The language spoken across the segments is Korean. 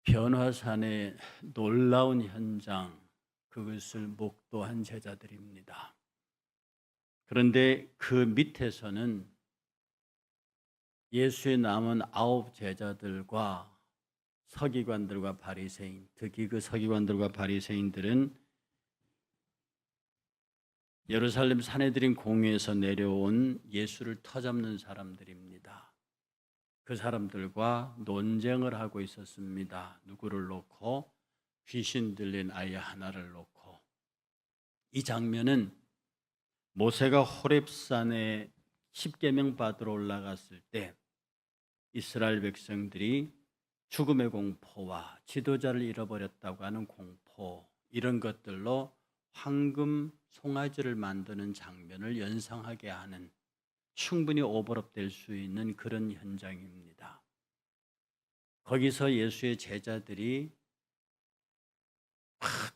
변화산의 놀라운 현장, 그것을 목도한 제자들입니다. 그런데 그 밑에서는 예수의 남은 9 제자들과 서기관들과 바리새인, 특히 그 서기관들과 바리새인들은 예루살렘 산헤드린 공회에서 내려온 예수를 터잡는 사람들입니다. 그 사람들과 논쟁을 하고 있었습니다. 누구를 놓고? 귀신 들린 아이 하나를 놓고. 이 장면은 모세가 호렙산에 십계명 받으러 올라갔을 때 이스라엘 백성들이 죽음의 공포와 지도자를 잃어버렸다고 하는 공포, 이런 것들로 황금 송아지를 만드는 장면을 연상하게 하는, 충분히 오버랩될 수 있는 그런 현장입니다. 거기서 예수의 제자들이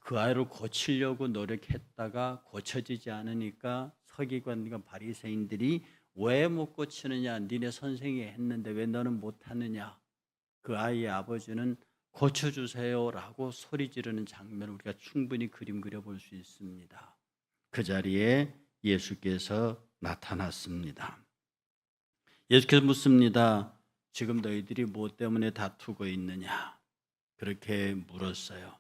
그 아이를 고치려고 노력했다가 고쳐지지 않으니까 서기관과 바리새인들이 왜 못 고치느냐, 니네 선생이 했는데 왜 너는 못하느냐, 그 아이의 아버지는 고쳐주세요라고 소리 지르는 장면을 우리가 충분히 그림 그려볼 수 있습니다. 그 자리에 예수께서 나타났습니다. 예수께서 묻습니다. 지금 너희들이 무엇 때문에 다투고 있느냐? 그렇게 물었어요.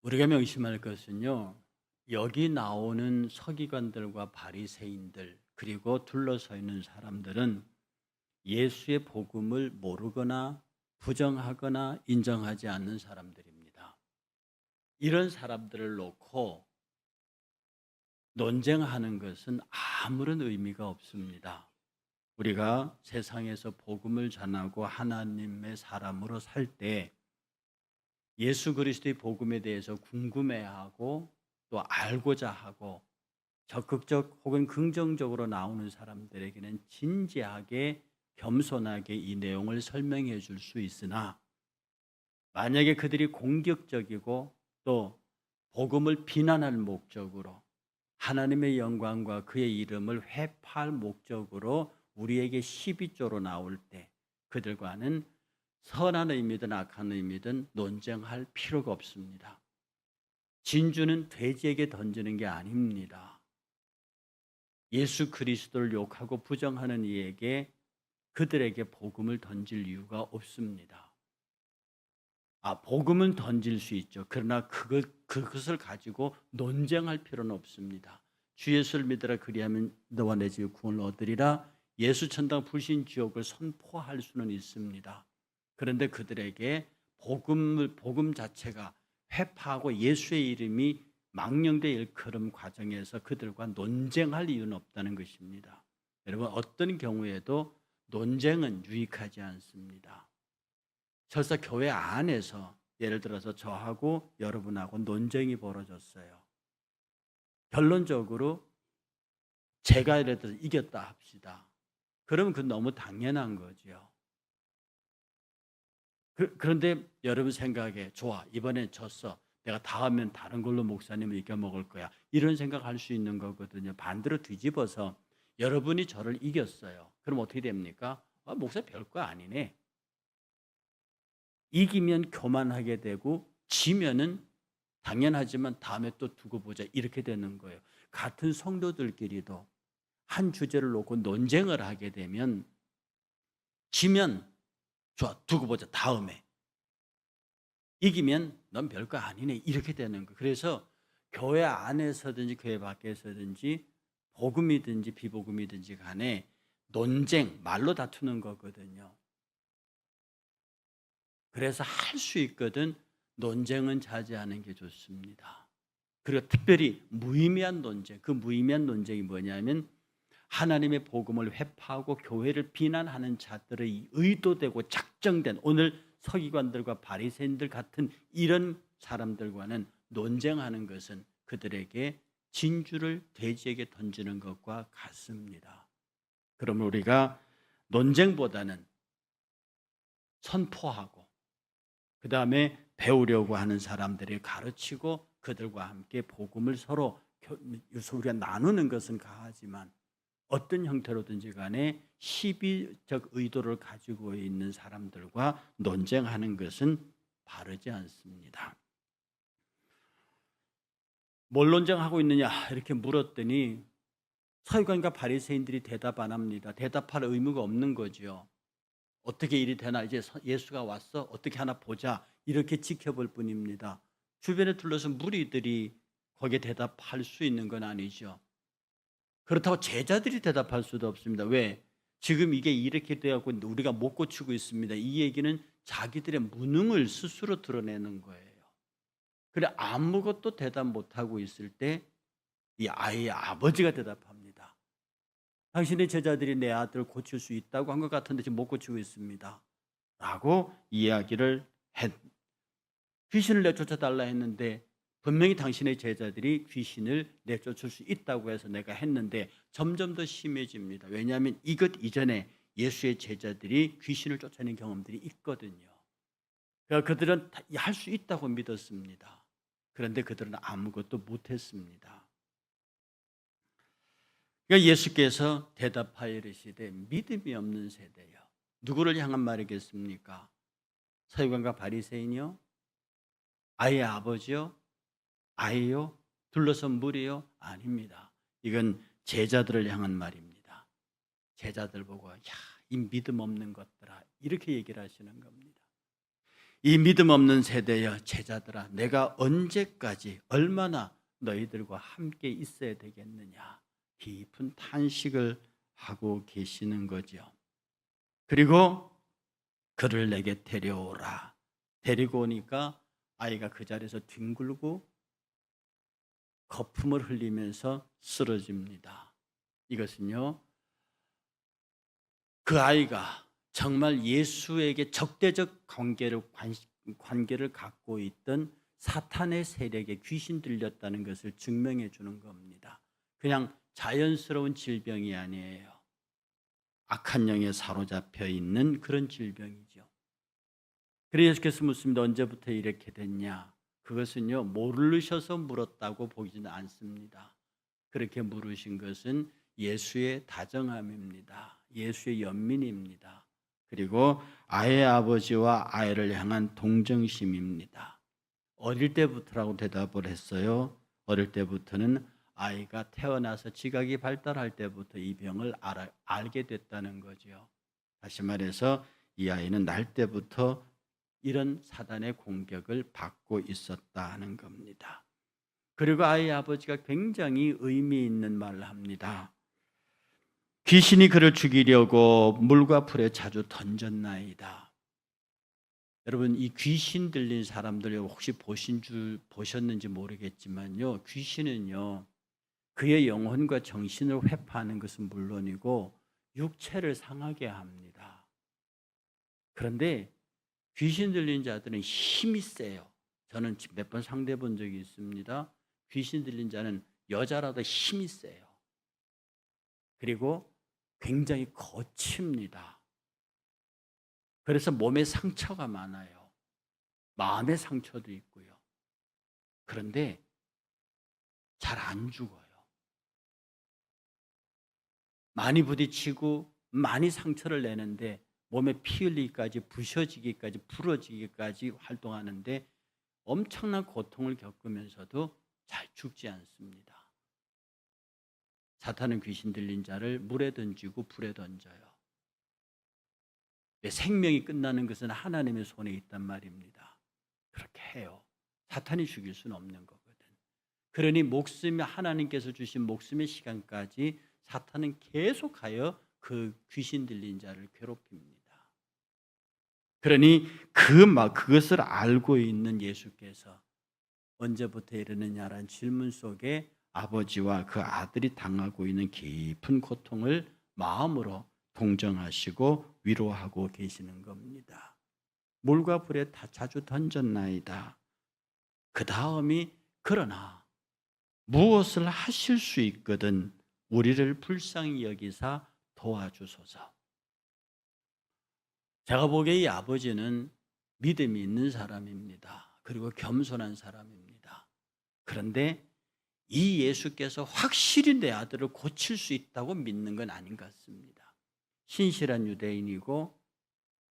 우리가 명심할 것은요, 여기 나오는 서기관들과 바리새인들, 그리고 둘러서 있는 사람들은 예수의 복음을 모르거나 부정하거나 인정하지 않는 사람들입니다. 이런 사람들을 놓고 논쟁하는 것은 아무런 의미가 없습니다. 우리가 세상에서 복음을 전하고 하나님의 사람으로 살 때 예수 그리스도의 복음에 대해서 궁금해하고 또 알고자 하고 적극적 혹은 긍정적으로 나오는 사람들에게는 진지하게 겸손하게 이 내용을 설명해 줄 수 있으나, 만약에 그들이 공격적이고 또 복음을 비난할 목적으로 하나님의 영광과 그의 이름을 회파할 목적으로 우리에게 시비조로 나올 때 그들과는 선한 의미든 악한 의미든 논쟁할 필요가 없습니다. 진주는 돼지에게 던지는 게 아닙니다. 예수 그리스도를 욕하고 부정하는 이에게 그들에게 복음을 던질 이유가 없습니다. 복음은 던질 수 있죠. 그러나 그것을 가지고 논쟁할 필요는 없습니다. 주 예수를 믿으라 그리하면 너와 내 집에 구원을 얻으리라. 예수 천당 불신 지옥을 선포할 수는 있습니다. 그런데 그들에게 복음 자체가 회파하고 예수의 이름이 망령되 일컬음 과정에서 그들과 논쟁할 이유는 없다는 것입니다. 여러분, 어떤 경우에도 논쟁은 유익하지 않습니다. 설사 교회 안에서 예를 들어서 저하고 여러분하고 논쟁이 벌어졌어요. 결론적으로 제가 예를 들어서 이겼다 합시다. 그러면 그건 너무 당연한 거죠. 그런데 여러분 생각에 좋아, 이번엔 졌어. 내가 다음엔 다른 걸로 목사님을 이겨먹을 거야. 이런 생각할 수 있는 거거든요. 반대로 뒤집어서 여러분이 저를 이겼어요. 그럼 어떻게 됩니까? 목사 별거 아니네. 이기면 교만하게 되고 지면은 당연하지만 다음에 또 두고 보자, 이렇게 되는 거예요. 같은 성도들끼리도 한 주제를 놓고 논쟁을 하게 되면 지면 좋아, 두고 보자, 다음에. 이기면 넌 별거 아니네, 이렇게 되는 거예요. 그래서 교회 안에서든지 교회 밖에서든지 복음이든지 비복음이든지 간에 논쟁, 말로 다투는 거거든요. 그래서 할 수 있거든 논쟁은 자제하는 게 좋습니다. 그리고 특별히 무의미한 논쟁, 그 무의미한 논쟁이 뭐냐면 하나님의 복음을 회파하고 교회를 비난하는 자들의 의도되고 작정된, 오늘 서기관들과 바리새인들 같은 이런 사람들과는 논쟁하는 것은 그들에게 진주를 돼지에게 던지는 것과 같습니다. 그러면 우리가 논쟁보다는 선포하고 그 다음에 배우려고 하는 사람들이 가르치고 그들과 함께 복음을 서로 우리가 나누는 것은 가하지만 어떤 형태로든지 간에 시비적 의도를 가지고 있는 사람들과 논쟁하는 것은 바르지 않습니다. 뭘 논쟁하고 있느냐 이렇게 물었더니 서기관과 바리새인들이 대답 안 합니다. 대답할 의무가 없는 거죠. 어떻게 일이 되나, 이제 예수가 왔어, 어떻게 하나 보자, 이렇게 지켜볼 뿐입니다. 주변에 둘러선 무리들이 거기에 대답할 수 있는 건 아니죠. 그렇다고 제자들이 대답할 수도 없습니다. 왜? 지금 이게 이렇게 되었고 우리가 못 고치고 있습니다. 이 얘기는 자기들의 무능을 스스로 드러내는 거예요. 그래 아무것도 대답 못하고 있을 때 이 아이의 아버지가 대답합니다. 당신의 제자들이 내 아들을 고칠 수 있다고 한 것 같은데 지금 못 고치고 있습니다. 라고 이야기를 귀신을 내쫓아달라 했는데 분명히 당신의 제자들이 귀신을 내쫓을 수 있다고 해서 내가 했는데 점점 더 심해집니다. 왜냐하면 이것 이전에 예수의 제자들이 귀신을 쫓아낸 경험들이 있거든요. 그러니까 그들은 할 수 있다고 믿었습니다. 그런데 그들은 아무것도 못했습니다. 그러니까 예수께서 대답하여 이르시되 믿음이 없는 세대여. 누구를 향한 말이겠습니까? 서기관과 바리새인이요? 아이의 아버지요? 아이요? 둘러선 무리요? 아닙니다. 이건 제자들을 향한 말입니다. 제자들 보고 야, 이 믿음 없는 것들아, 이렇게 얘기를 하시는 겁니다. 이 믿음 없는 세대여, 제자들아, 내가 언제까지 얼마나 너희들과 함께 있어야 되겠느냐, 깊은 탄식을 하고 계시는 거죠. 그리고 그를 내게 데려오라. 데리고 오니까 아이가 그 자리에서 뒹굴고 거품을 흘리면서 쓰러집니다. 이것은요, 그 아이가 정말 예수에게 적대적 관계를 갖고 있던 사탄의 세력에 귀신 들렸다는 것을 증명해 주는 겁니다. 그냥 자연스러운 질병이 아니에요. 악한 영에 사로잡혀 있는 그런 질병이죠. 그래서 예수께서 묻습니다. 언제부터 이렇게 됐냐? 그것은요, 모르셔서 물었다고 보지는 않습니다. 그렇게 물으신 것은 예수의 다정함입니다. 예수의 연민입니다. 그리고 아이의 아버지와 아이를 향한 동정심입니다. 어릴 때부터라고 대답을 했어요. 어릴 때부터는 아이가 태어나서 지각이 발달할 때부터 이 병을 알게 됐다는 거죠. 다시 말해서 이 아이는 날 때부터 이런 사단의 공격을 받고 있었다는 겁니다. 그리고 아이의 아버지가 굉장히 의미 있는 말을 합니다. 귀신이 그를 죽이려고 물과 불에 자주 던졌나이다. 여러분, 이 귀신 들린 사람들 혹시 보셨는지 모르겠지만요, 귀신은요, 그의 영혼과 정신을 회파하는 것은 물론이고 육체를 상하게 합니다. 그런데 귀신 들린 자들은 힘이 세요. 저는 몇 번 상대해 본 적이 있습니다. 귀신 들린 자는 여자라도 힘이 세요. 그리고 굉장히 거칩니다. 그래서 몸에 상처가 많아요. 마음의 상처도 있고요. 그런데 잘 안 죽어요. 많이 부딪히고 많이 상처를 내는데 몸에 피 흘리기까지, 부셔지기까지, 부러지기까지 활동하는데 엄청난 고통을 겪으면서도 잘 죽지 않습니다. 사탄은 귀신 들린 자를 물에 던지고 불에 던져요. 생명이 끝나는 것은 하나님의 손에 있단 말입니다. 그렇게 해요. 사탄이 죽일 수는 없는 거거든. 그러니 하나님께서 주신 목숨의 시간까지 사탄은 계속하여 그 귀신 들린 자를 괴롭힙니다. 그러니 그것을 알고 있는 예수께서 언제부터 이러느냐라는 질문 속에 아버지와 그 아들이 당하고 있는 깊은 고통을 마음으로 동정하시고 위로하고 계시는 겁니다. 물과 불에 다 자주 던졌나이다. 그 다음이 그러나 무엇을 하실 수 있거든 우리를 불쌍히 여기사 도와주소서. 제가 보기에 이 아버지는 믿음이 있는 사람입니다. 그리고 겸손한 사람입니다. 그런데 이 예수께서 확실히 내 아들을 고칠 수 있다고 믿는 건 아닌 것 같습니다. 신실한 유대인이고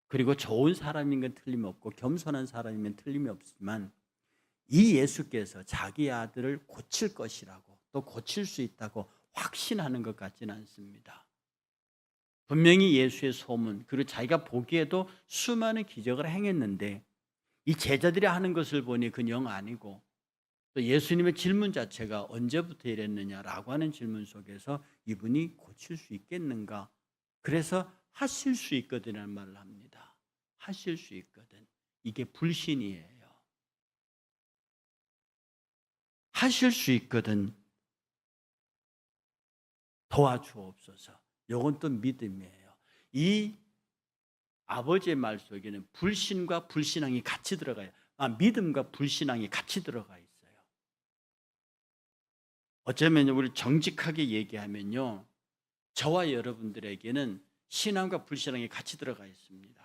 그리고 좋은 사람인 건 틀림없고 겸손한 사람이면 틀림이 없지만 이 예수께서 자기 아들을 고칠 것이라고 또 고칠 수 있다고 확신하는 것 같지는 않습니다. 분명히 예수의 소문 그리고 자기가 보기에도 수많은 기적을 행했는데 이 제자들이 하는 것을 보니 그냥 아니고 또 예수님의 질문 자체가 언제부터 이랬느냐라고 하는 질문 속에서 이분이 고칠 수 있겠는가? 그래서 하실 수 있거든이라는 말을 합니다. 하실 수 있거든. 이게 불신이에요. 하실 수 있거든. 도와주옵소서. 이건 또 믿음이에요. 이 아버지의 말 속에는 불신과 불신앙이 같이 들어가요. 믿음과 불신앙이 같이 들어가 있어요. 어쩌면 우리 정직하게 얘기하면요, 저와 여러분들에게는 신앙과 불신앙이 같이 들어가 있습니다.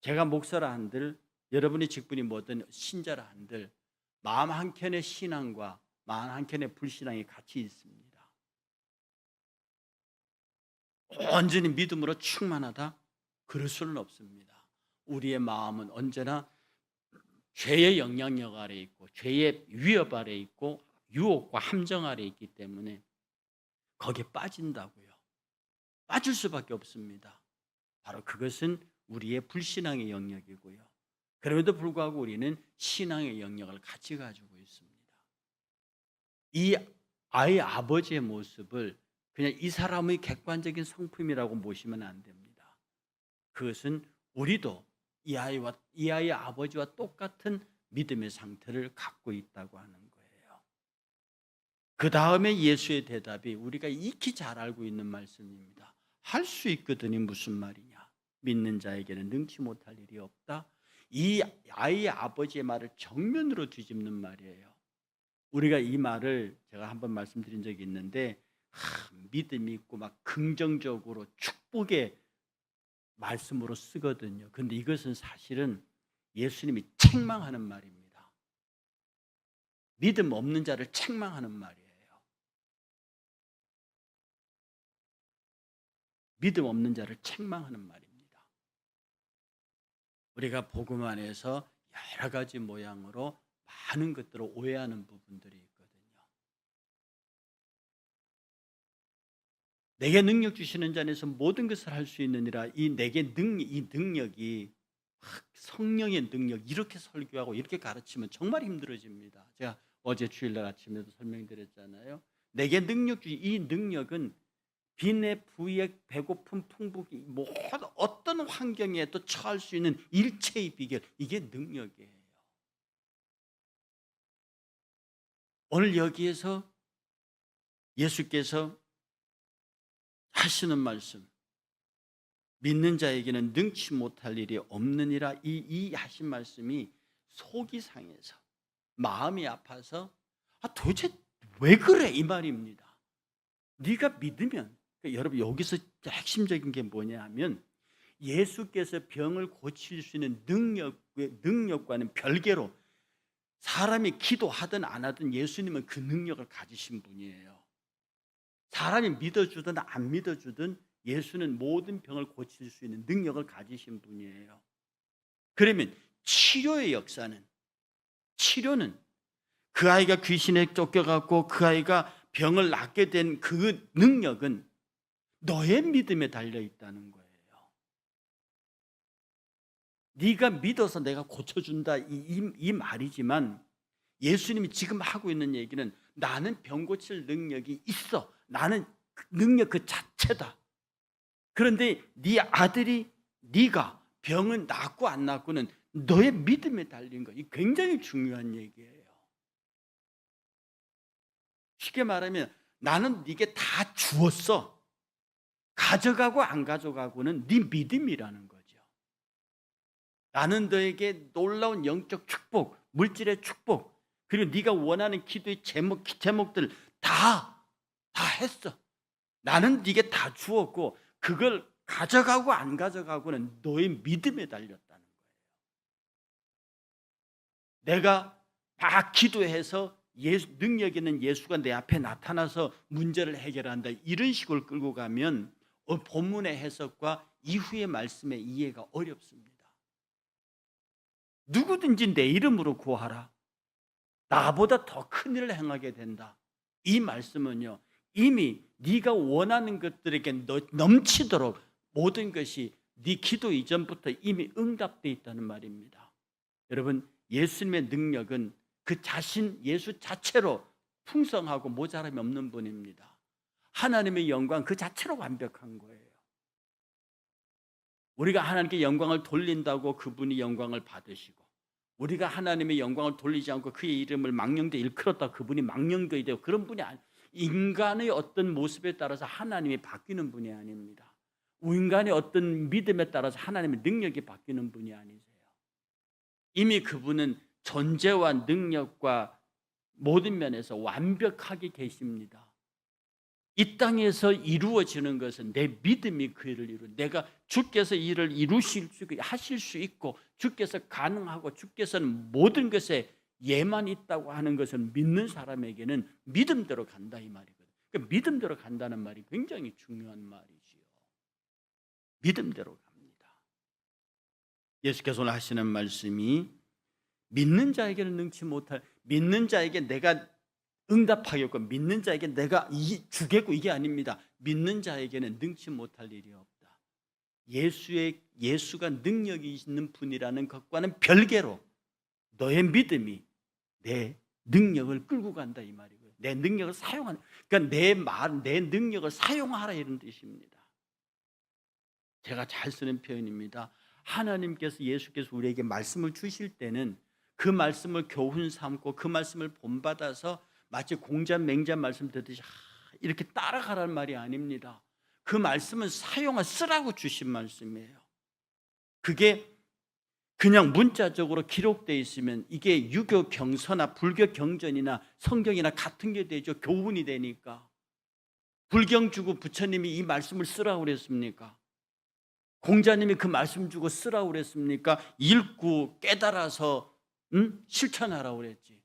제가 목사라 한들, 여러분이 직분이 뭐든 신자라 한들 마음 한켠에 신앙과 마음 한켠에 불신앙이 같이 있습니다. 온전히 믿음으로 충만하다? 그럴 수는 없습니다. 우리의 마음은 언제나 죄의 영향력 아래 있고 죄의 위협 아래 있고 유혹과 함정 아래 있기 때문에 거기에 빠진다고요. 빠질 수밖에 없습니다. 바로 그것은 우리의 불신앙의 영역이고요. 그럼에도 불구하고 우리는 신앙의 영역을 같이 가지고 있습니다. 이 아이의 아버지의 모습을 그냥 이 사람의 객관적인 성품이라고 보시면 안 됩니다. 그것은 우리도 이 아이의 아버지와 똑같은 믿음의 상태를 갖고 있다고 하는 거예요. 그 다음에 예수의 대답이 우리가 익히 잘 알고 있는 말씀입니다. 할 수 있거든이 무슨 말이냐? 믿는 자에게는 능치 못할 일이 없다. 이 아이의 아버지의 말을 정면으로 뒤집는 말이에요. 우리가 이 말을 제가 한번 말씀드린 적이 있는데 믿음이 있고 막 긍정적으로 축복의 말씀으로 쓰거든요. 그런데 이것은 사실은 예수님이 책망하는 말입니다. 믿음 없는 자를 책망하는 말이에요. 믿음 없는 자를 책망하는 말입니다. 우리가 복음 안에서 여러 가지 모양으로 많은 것들을 오해하는 부분들이 있거든요. 내게 능력 주시는 자 안에서 모든 것을 할 수 있느니라. 이 능력이 성령의 능력 이렇게 설교하고 이렇게 가르치면 정말 힘들어집니다. 제가 어제 주일날 아침에도 설명드렸잖아요. 내게 능력 주시 이 능력은 빈의 부의 배고픔 풍부기 모든 어떤 환경에도 처할 수 있는 일체의 비결 이게 능력이에요. 오늘 여기에서 예수께서 하시는 말씀 믿는 자에게는 능치 못할 일이 없느니라 이 하신 말씀이 속이 상해서 마음이 아파서 도대체 왜 그래 이 말입니다. 네가 믿으면 여러분 여기서 핵심적인 게 뭐냐 하면 예수께서 병을 고칠 수 있는 능력과는 별개로 사람이 기도하든 안 하든 예수님은 그 능력을 가지신 분이에요. 사람이 믿어주든 안 믿어주든 예수는 모든 병을 고칠 수 있는 능력을 가지신 분이에요. 그러면 치료는 그 아이가 귀신에 쫓겨갔고 그 아이가 병을 낫게 된 그 능력은 너의 믿음에 달려 있다는 거예요. 네가 믿어서 내가 고쳐준다 이 말이지만 예수님이 지금 하고 있는 얘기는 나는 병 고칠 능력이 있어. 나는 능력 그 자체다. 그런데 네 아들이 네가 병은 낫고 안 낫고는 너의 믿음에 달린 거. 이 굉장히 중요한 얘기예요. 쉽게 말하면 나는 네게 다 주었어. 가져가고 안 가져가고는 네 믿음이라는 거죠. 나는 너에게 놀라운 영적 축복, 물질의 축복, 그리고 네가 원하는 기도의 제목들 다 했어. 나는 네게 다 주었고 그걸 가져가고 안 가져가고는 너의 믿음에 달렸다는 거예요. 내가 막 기도해서 능력 있는 예수가 내 앞에 나타나서 문제를 해결한다, 이런 식으로 끌고 가면 본문의 해석과 이후의 말씀의 이해가 어렵습니다. 누구든지 내 이름으로 구하라, 나보다 더 큰 일을 행하게 된다. 이 말씀은요, 이미 네가 원하는 것들에게 넘치도록 모든 것이 네 기도 이전부터 이미 응답되어 있다는 말입니다. 여러분, 예수님의 능력은 그 자신 예수 자체로 풍성하고 모자람이 없는 분입니다. 하나님의 영광 그 자체로 완벽한 거예요. 우리가 하나님께 영광을 돌린다고 그분이 영광을 받으시고, 우리가 하나님의 영광을 돌리지 않고 그의 이름을 망령되이 일컬었다 그분이 망령되이 되고, 그런 분이 인간의 어떤 모습에 따라서 하나님이 바뀌는 분이 아닙니다. 인간의 어떤 믿음에 따라서 하나님의 능력이 바뀌는 분이 아니세요. 이미 그분은 존재와 능력과 모든 면에서 완벽하게 계십니다. 이 땅에서 이루어지는 것은 내 믿음이 그 일을 내가 주께서 일을 하실 수 있고, 주께서 가능하고, 주께서는 모든 것에 예만 있다고 하는 것을 믿는 사람에게는 믿음대로 간다, 이 말이거든요. 그러니까 믿음대로 간다는 말이 굉장히 중요한 말이지요. 믿음대로 갑니다. 예수께서 오늘 하시는 말씀이 믿는 자에게는 능치 못할, 믿는 자에게 내가 응답하겠고 믿는 자에게 내가 주겠고, 이게 아닙니다. 믿는 자에게는 능치 못할 일이 없다. 예수가 능력이 있는 분이라는 것과는 별개로 너의 믿음이 내 능력을 끌고 간다, 이 말이고요. 내 능력을 사용하는, 그러니까 내 능력을 사용하라, 이런 뜻입니다. 제가 잘 쓰는 표현입니다. 하나님께서, 예수께서 우리에게 말씀을 주실 때는 그 말씀을 교훈 삼고 그 말씀을 본받아서 마치 공자 맹자 말씀 듣듯이 이렇게 따라가라는 말이 아닙니다. 그 말씀은 쓰라고 주신 말씀이에요. 그게 그냥 문자적으로 기록되어 있으면 이게 유교 경서나 불교 경전이나 성경이나 같은 게 되죠. 교훈이 되니까. 불경 주고 부처님이 이 말씀을 쓰라고 그랬습니까? 공자님이 그 말씀 주고 쓰라고 그랬습니까? 읽고 깨달아서 실천하라고 그랬지.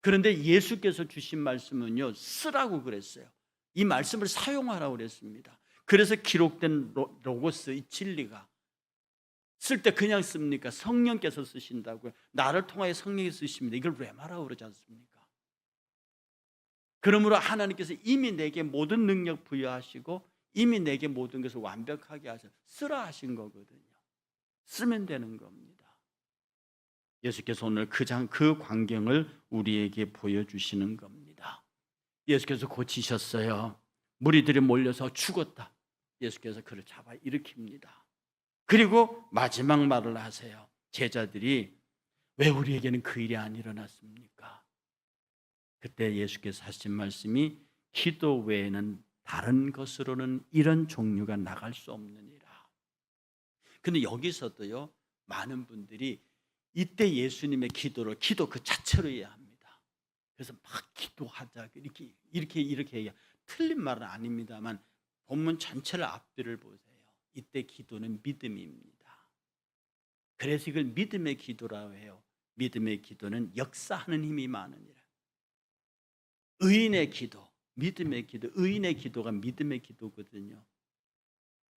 그런데 예수께서 주신 말씀은요, 쓰라고 그랬어요. 이 말씀을 사용하라고 그랬습니다. 그래서 기록된 로고스, 이 진리가 쓸 때 그냥 씁니까? 성령께서 쓰신다고요. 나를 통하여 성령이 쓰십니다. 이걸 왜 말하고 그러지 않습니까? 그러므로 하나님께서 이미 내게 모든 능력 부여하시고 이미 내게 모든 것을 완벽하게 하셔서 쓰라 하신 거거든요. 쓰면 되는 겁니다. 예수께서 오늘 그 광경을 우리에게 보여주시는 겁니다. 예수께서 고치셨어요. 무리들이 몰려서 죽었다. 예수께서 그를 잡아 일으킵니다. 그리고 마지막 말을 하세요. 제자들이 왜 우리에게는 그 일이 안 일어났습니까? 그때 예수께서 하신 말씀이 기도 외에는 다른 것으로는 이런 종류가 나갈 수 없느니라. 근데 여기서도요, 많은 분들이 이때 예수님의 기도 그 자체로 이해합니다. 그래서 막 기도하자 이렇게 얘기해요. 틀린 말은 아닙니다만 본문 전체를 앞뒤를 보세요. 이때 기도는 믿음입니다. 그래서 이걸 믿음의 기도라고 해요. 믿음의 기도는 역사하는 힘이 많으니라. 의인의 기도, 믿음의 기도, 의인의 기도가 믿음의 기도거든요.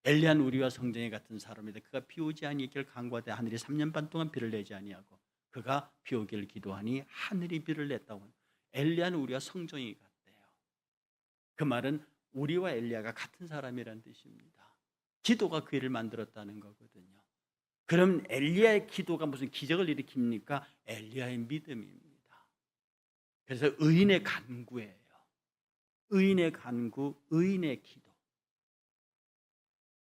엘리야는 우리와 성전에 같은 사람이다. 그가 비 오지 아니하기를 간구하되 하늘이 3년 반 동안 비를 내지 아니하고 그가 비 오기를 기도하니 하늘이 비를 냈다고. 엘리야는 우리와 성전이 같대요. 그 말은 우리와 엘리야가 같은 사람이라는 뜻입니다. 기도가 그 일을 만들었다는 거거든요. 그럼 엘리야의 기도가 무슨 기적을 일으킵니까? 엘리야의 믿음입니다. 그래서 의인의 간구예요. 의인의 간구, 의인의 기도.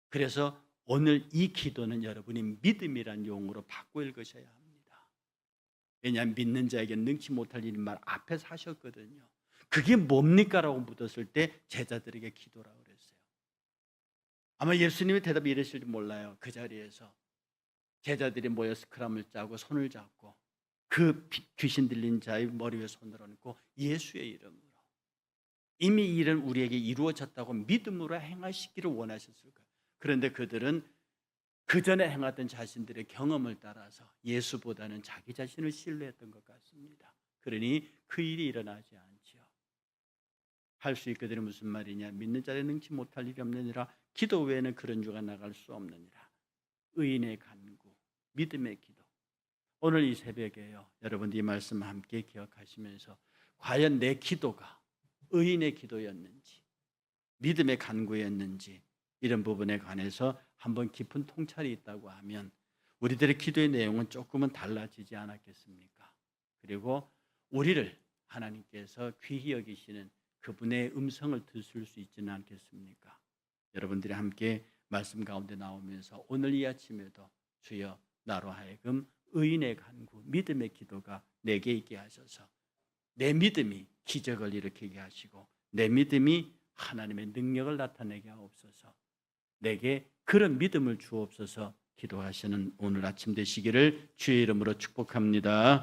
그래서 오늘 이 기도는 여러분이 믿음이란 용어로 바꿔 읽으셔야 합니다. 왜냐하면 믿는 자에게 능치 못할 일인 말 앞에서 하셨거든요. 그게 뭡니까? 라고 묻었을 때 제자들에게 기도라고 그랬어요. 아마 예수님의 대답이 이랬을지 몰라요. 그 자리에서 제자들이 모여 스크럼을 짜고 손을 잡고 그 귀신 들린 자의 머리 위에 손을 얹고 예수의 이름으로, 이미 이 일은 우리에게 이루어졌다고 믿음으로 행하시기를 원하셨을 거예요. 그런데 그들은 그 전에 행했던 자신들의 경험을 따라서 예수보다는 자기 자신을 신뢰했던 것 같습니다. 그러니 그 일이 일어나지 않지요. 할 수 있거든요. 무슨 말이냐? 믿는 자를 능치 못할 일이 없느니라. 기도 외에는 그런 주가 나갈 수 없느니라. 의인의 간구, 믿음의 기도. 오늘 이 새벽에요. 여러분 이 말씀 함께 기억하시면서 과연 내 기도가 의인의 기도였는지 믿음의 간구였는지 이런 부분에 관해서 한번 깊은 통찰이 있다고 하면 우리들의 기도의 내용은 조금은 달라지지 않았겠습니까? 그리고 우리를 하나님께서 귀히 여기시는 그분의 음성을 들을 수 있지는 않겠습니까? 여러분들이 함께 말씀 가운데 나오면서 오늘 이 아침에도 주여 나로 하여금 의인의 간구, 믿음의 기도가 내게 있게 하셔서 내 믿음이 기적을 일으키게 하시고 내 믿음이 하나님의 능력을 나타내게 하옵소서. 내게 그런 믿음을 주옵소서. 기도하시는 오늘 아침 되시기를 주의 이름으로 축복합니다.